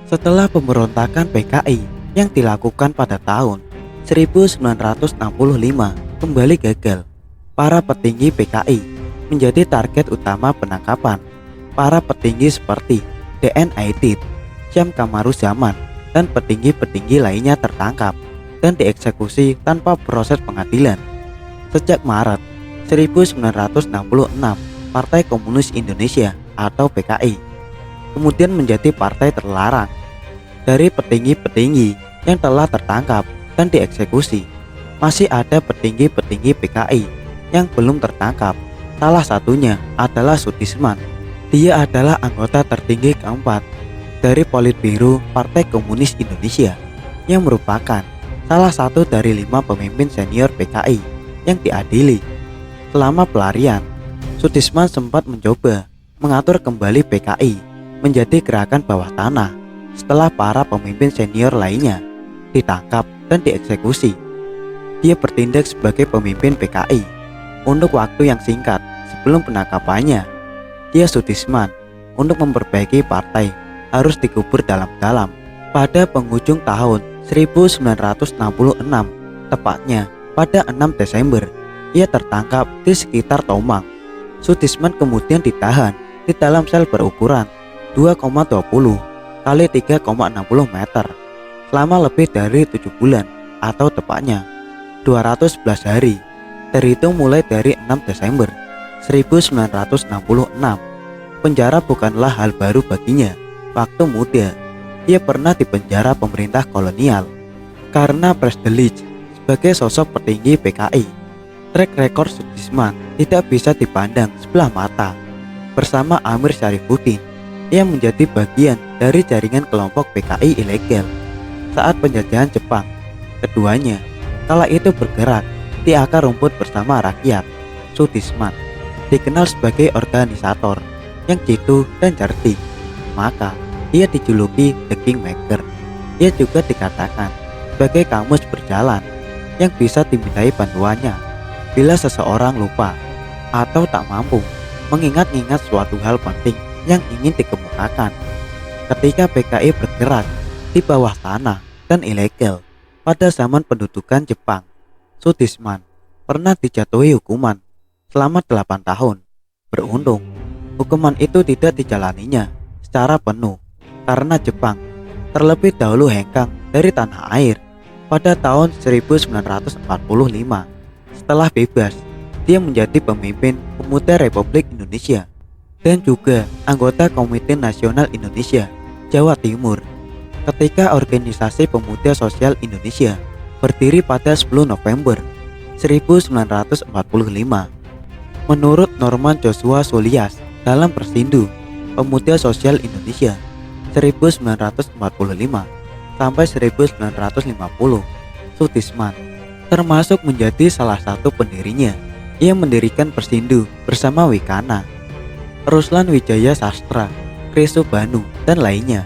Setelah pemberontakan PKI yang dilakukan pada tahun 1965 kembali gagal, para petinggi PKI menjadi target utama penangkapan. Para petinggi seperti DN Aidit, Syam Kamaruzaman, dan petinggi-petinggi lainnya tertangkap dan dieksekusi tanpa proses pengadilan. Sejak Maret 1966, Partai Komunis Indonesia atau PKI kemudian menjadi partai terlarang. Dari petinggi-petinggi yang telah tertangkap dan dieksekusi, masih ada petinggi-petinggi PKI yang belum tertangkap. Salah satunya adalah Soetisman. Dia adalah anggota tertinggi keempat dari Politbiro Partai Komunis Indonesia yang merupakan salah satu dari 5 pemimpin senior PKI yang diadili. Selama pelarian, Soetisman sempat mencoba mengatur kembali PKI menjadi gerakan bawah tanah setelah para pemimpin senior lainnya ditangkap dan dieksekusi. Dia bertindak sebagai pemimpin PKI untuk waktu yang singkat sebelum penangkapannya. Dia Soetisman untuk memperbaiki partai harus dikubur dalam-dalam. Pada penghujung tahun 1966, tepatnya pada 6 Desember, ia tertangkap di sekitar Tomang. Soetisman kemudian ditahan di dalam sel berukuran 2,20 kali 3,60 meter selama lebih dari 7 bulan atau tepatnya 211 hari, terhitung mulai dari 6 Desember 1966. Penjara bukanlah hal baru baginya. Waktu muda, dia pernah dipenjara pemerintah kolonial karena Presdelich sebagai sosok petinggi PKI. Track record Soetisman tidak bisa dipandang sebelah mata. Bersama Amir Syarifuddin, ia menjadi bagian dari jaringan kelompok PKI ilegal saat penjajahan Jepang. Keduanya kala itu bergerak di akar rumput bersama rakyat. Soetisman dikenal sebagai organisator yang jitu dan cerdik, maka ia dijuluki The Kingmaker. Ia juga dikatakan sebagai kamus berjalan yang bisa dimintai bantuannya bila seseorang lupa atau tak mampu mengingat-ingat suatu hal penting yang ingin dikemukakan. Ketika PKI bergerak di bawah tanah dan ilegal pada zaman pendudukan Jepang, Soetisman pernah dijatuhi hukuman selama 8 tahun. Beruntung, hukuman itu tidak dijalaninya secara penuh karena Jepang terlebih dahulu hengkang dari tanah air pada tahun 1945. Setelah bebas, dia menjadi pemimpin pemuda Republik Indonesia dan juga anggota Komite Nasional Indonesia Jawa Timur ketika Organisasi Pemuda Sosial Indonesia berdiri pada 10 November 1945. Menurut Norman Joshua Sulias dalam Persindu Pemuda Sosial Indonesia 1945 sampai 1950, Soetisman termasuk menjadi salah satu pendirinya. Ia mendirikan Persindu bersama Wikana, Ruslan Wijaya Sastra, Kreso Banu, dan lainnya.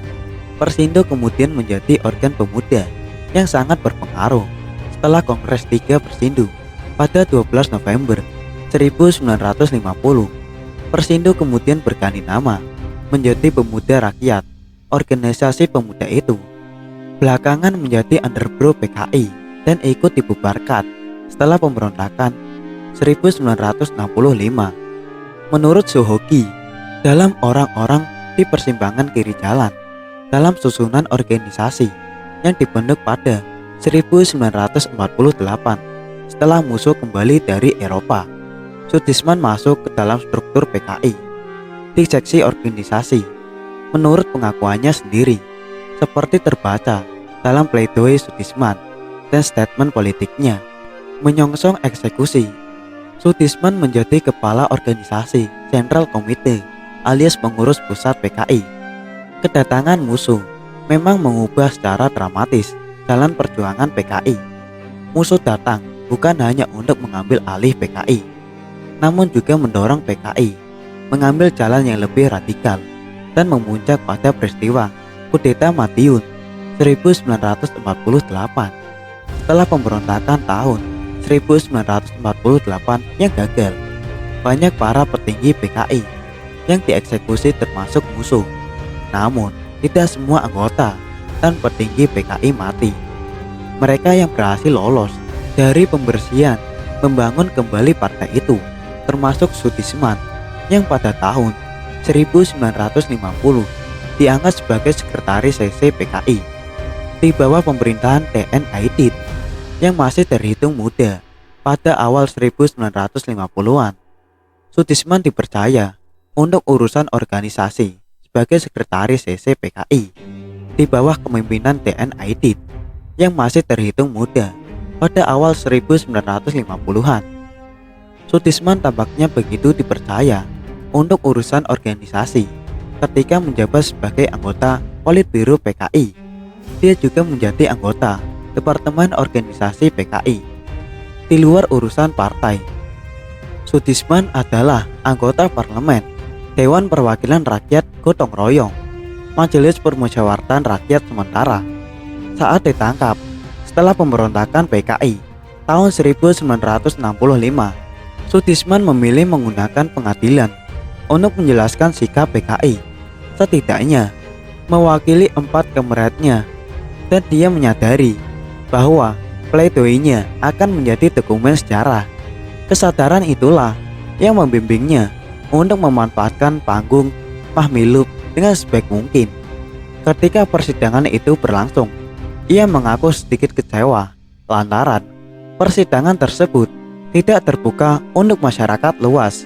Persindo kemudian menjadi organ pemuda yang sangat berpengaruh. Setelah Kongres 3 Persindo pada 12 November 1950, Persindo kemudian berganti nama menjadi Pemuda Rakyat. Organisasi pemuda itu belakangan menjadi underbro PKI dan ikut dibubarkan setelah pemberontakan 1965. Menurut Soehoki, dalam orang-orang di persimpangan kiri jalan dalam susunan organisasi yang dibentuk pada 1948 setelah musuh kembali dari Eropa, Soetisman masuk ke dalam struktur PKI di seksi organisasi. Menurut pengakuannya sendiri, seperti terbaca dalam pledoi Soetisman dan statement politiknya menyongsong eksekusi, Soetisman menjadi kepala organisasi Central Committee alias pengurus pusat PKI. Kedatangan musuh memang mengubah secara dramatis jalan perjuangan PKI. Musuh datang bukan hanya untuk mengambil alih PKI, namun juga mendorong PKI mengambil jalan yang lebih radikal dan memuncak pada peristiwa Kudeta Madiun 1948. Setelah pemberontakan tahun 1948 yang gagal, banyak para petinggi PKI yang dieksekusi termasuk musuh. Namun, tidak semua anggota dan petinggi PKI mati. Mereka yang berhasil lolos dari pembersihan membangun kembali partai itu, termasuk Soetisman yang pada tahun 1950 diangkat sebagai sekretaris CC PKI di bawah pemerintahan TN Aidit yang masih terhitung muda. Pada awal 1950-an, Soetisman dipercaya untuk urusan organisasi sebagai sekretaris CC PKI di bawah kepemimpinan TN Aidit yang masih terhitung muda pada awal 1950-an. Soetisman tampaknya begitu dipercaya untuk urusan organisasi ketika menjabat sebagai anggota Politbiro PKI. Dia juga menjadi anggota Departemen Organisasi PKI. Di luar urusan partai, Soetisman adalah anggota parlemen, Dewan Perwakilan Rakyat Gotong Royong, Majelis Permusyawaratan Rakyat sementara. Saat ditangkap setelah pemberontakan PKI tahun 1965, Soetisman memilih menggunakan pengadilan untuk menjelaskan sikap PKI, setidaknya mewakili 4 kameratnya, dan dia menyadari bahwa pleidoinya akan menjadi dokumen sejarah. Kesadaran itulah yang membimbingnya untuk memanfaatkan panggung Mahmilub dengan sebaik mungkin. Ketika persidangan itu berlangsung, ia mengaku sedikit kecewa lantaran persidangan tersebut tidak terbuka untuk masyarakat luas.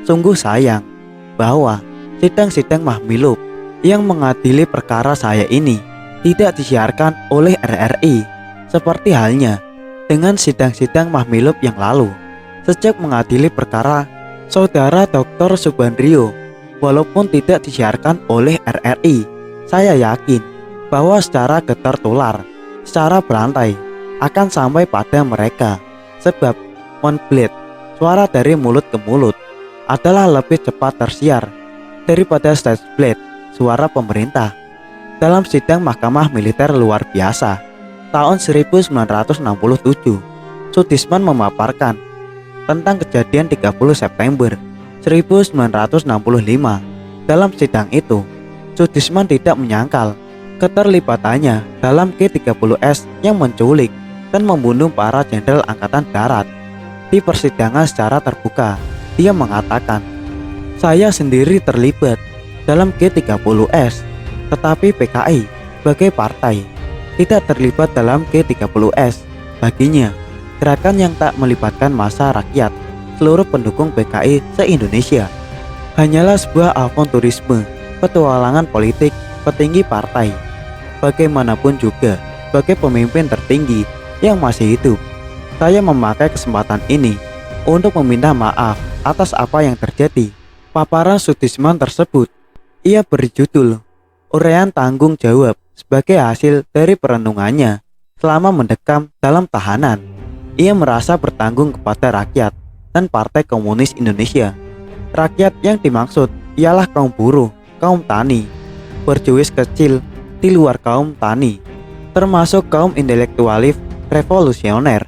Sungguh sayang bahwa sidang-sidang Mahmilub yang mengadili perkara saya ini tidak disiarkan oleh RRI seperti halnya dengan sidang-sidang Mahmilub yang lalu. Sejak mengadili perkara Saudara Dr. Subandrio, walaupun tidak disiarkan oleh RRI, saya yakin bahwa secara getar tular, secara berantai akan sampai pada mereka. Sebab monblade, suara dari mulut ke mulut, adalah lebih cepat tersiar daripada stage blade, suara pemerintah. Dalam sidang Mahkamah Militer Luar Biasa tahun 1967, Soetisman memaparkan tentang kejadian 30 September 1965. Dalam sidang itu, Soetisman tidak menyangkal keterlibatannya dalam G30S yang menculik dan membunuh para jenderal angkatan darat. Di persidangan secara terbuka, dia mengatakan, "Saya sendiri terlibat dalam G30S, tetapi PKI sebagai partai tidak terlibat dalam G30S. Baginya, gerakan yang tak melibatkan massa rakyat, seluruh pendukung PKI se-Indonesia, hanyalah sebuah avanturisme, petualangan politik petinggi partai. Bagaimanapun juga, sebagai pemimpin tertinggi yang masih hidup, saya memakai kesempatan ini untuk meminta maaf atas apa yang terjadi." Paparan Soetisman tersebut, ia berjudul Uraian Tanggung Jawab, sebagai hasil dari perenungannya selama mendekam dalam tahanan. Ia merasa bertanggung kepada rakyat dan Partai Komunis Indonesia. Rakyat yang dimaksud ialah kaum buruh, kaum tani, berjuis kecil di luar kaum tani, termasuk kaum intelektualis revolusioner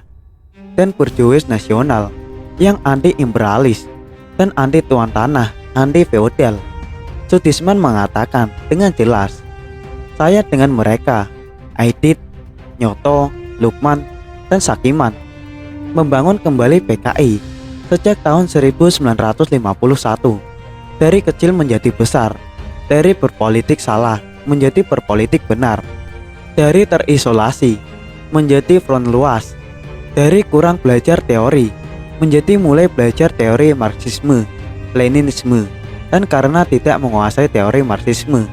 dan berjuis nasional yang anti-imperialis dan anti tuan tanah, anti feodal. Soetisman mengatakan dengan jelas, "Saya dengan mereka, Aidit, Nyoto, Lukman, dan Sakiman, membangun kembali PKI sejak tahun 1951. Dari kecil menjadi besar, dari berpolitik salah menjadi berpolitik benar, dari terisolasi menjadi front luas, dari kurang belajar teori menjadi mulai belajar teori Marxisme, Leninisme, dan karena tidak menguasai teori Marxisme,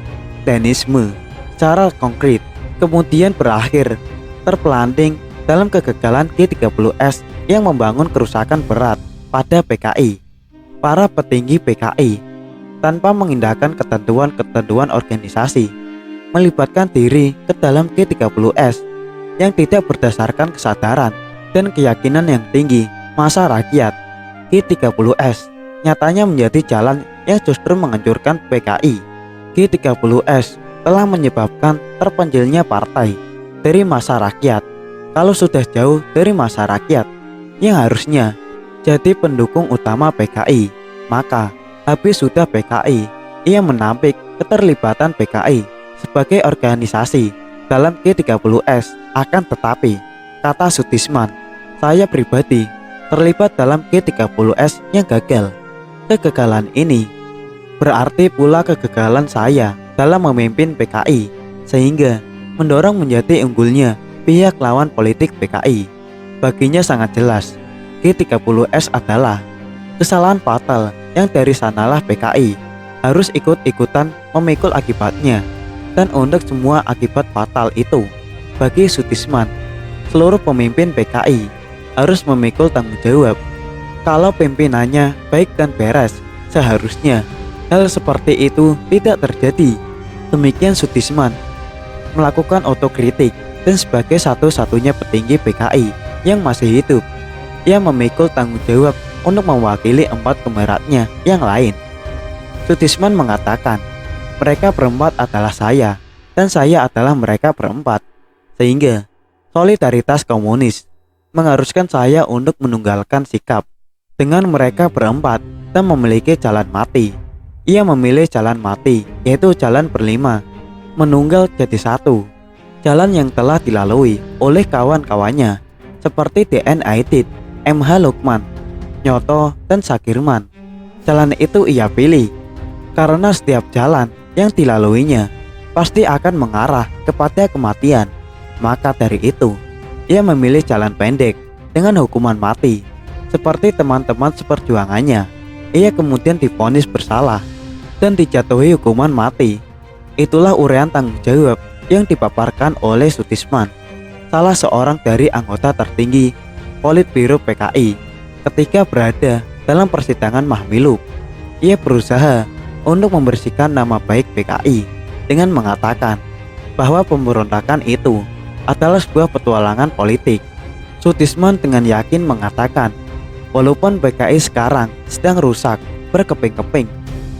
Leninisme secara konkret, kemudian berakhir terpelanting dalam kegagalan G30S yang membangun kerusakan berat pada PKI. Para petinggi PKI, tanpa mengindahkan ketentuan-ketentuan organisasi, melibatkan diri ke dalam G30S yang tidak berdasarkan kesadaran dan keyakinan yang tinggi massa rakyat. G30S nyatanya menjadi jalan yang justru menghancurkan PKI. G30S telah menyebabkan terpencilnya partai dari massa rakyat. Kalau sudah jauh dari massa rakyat yang harusnya jadi pendukung utama PKI, maka habis sudah PKI, ia menampik keterlibatan PKI sebagai organisasi dalam G30S. Akan tetapi, kata Soetisman, saya pribadi terlibat dalam G30S yang gagal. Kegagalan ini berarti pula kegagalan saya dalam memimpin PKI, sehingga mendorong menjadi unggulnya pihak lawan politik PKI. Baginya sangat jelas, G30S adalah kesalahan fatal yang dari sanalah PKI harus ikut-ikutan memikul akibatnya. Dan untuk semua akibat fatal itu, bagi Soetisman, seluruh pemimpin PKI harus memikul tanggung jawab. Kalau pimpinannya baik dan beres, seharusnya hal seperti itu tidak terjadi. Demikian Soetisman melakukan otokritik, dan sebagai satu-satunya petinggi PKI yang masih hidup, ia memikul tanggung jawab untuk mewakili 4 kemeratnya yang lain. Soetisman mengatakan, mereka berempat adalah saya, dan saya adalah mereka berempat, sehingga solidaritas komunis mengharuskan saya untuk menunggalkan sikap dengan mereka berempat dan memiliki jalan mati. Ia memilih jalan mati, yaitu jalan berlima, menunggal jadi satu. Jalan yang telah dilalui oleh kawan-kawannya seperti DN Aidit, MH Lukman, Nyoto, dan Sakirman. Jalan itu ia pilih karena setiap jalan yang dilaluinya pasti akan mengarah kepada kematian. Maka dari itu, ia memilih jalan pendek dengan hukuman mati. Seperti teman-teman seperjuangannya, ia kemudian divonis bersalah dan dijatuhi hukuman mati. Itulah uraian tanggung jawab yang dipaparkan oleh Soetisman, salah seorang dari anggota tertinggi Politbiro PKI. Ketika berada dalam persidangan Mahmilub, ia berusaha untuk membersihkan nama baik PKI dengan mengatakan bahwa pemberontakan itu adalah sebuah petualangan politik. Soetisman dengan yakin mengatakan, walaupun PKI sekarang sedang rusak berkeping-keping,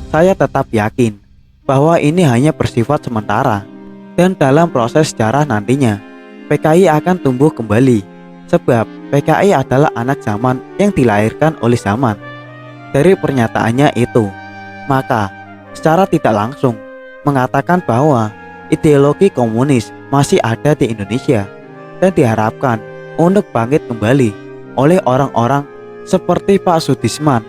saya tetap yakin bahwa ini hanya bersifat sementara, dan dalam proses sejarah nantinya PKI akan tumbuh kembali, sebab PKI adalah anak zaman yang dilahirkan oleh zaman. Dari pernyataannya itu, maka secara tidak langsung mengatakan bahwa ideologi komunis masih ada di Indonesia dan diharapkan untuk bangkit kembali oleh orang-orang seperti Pak Soetisman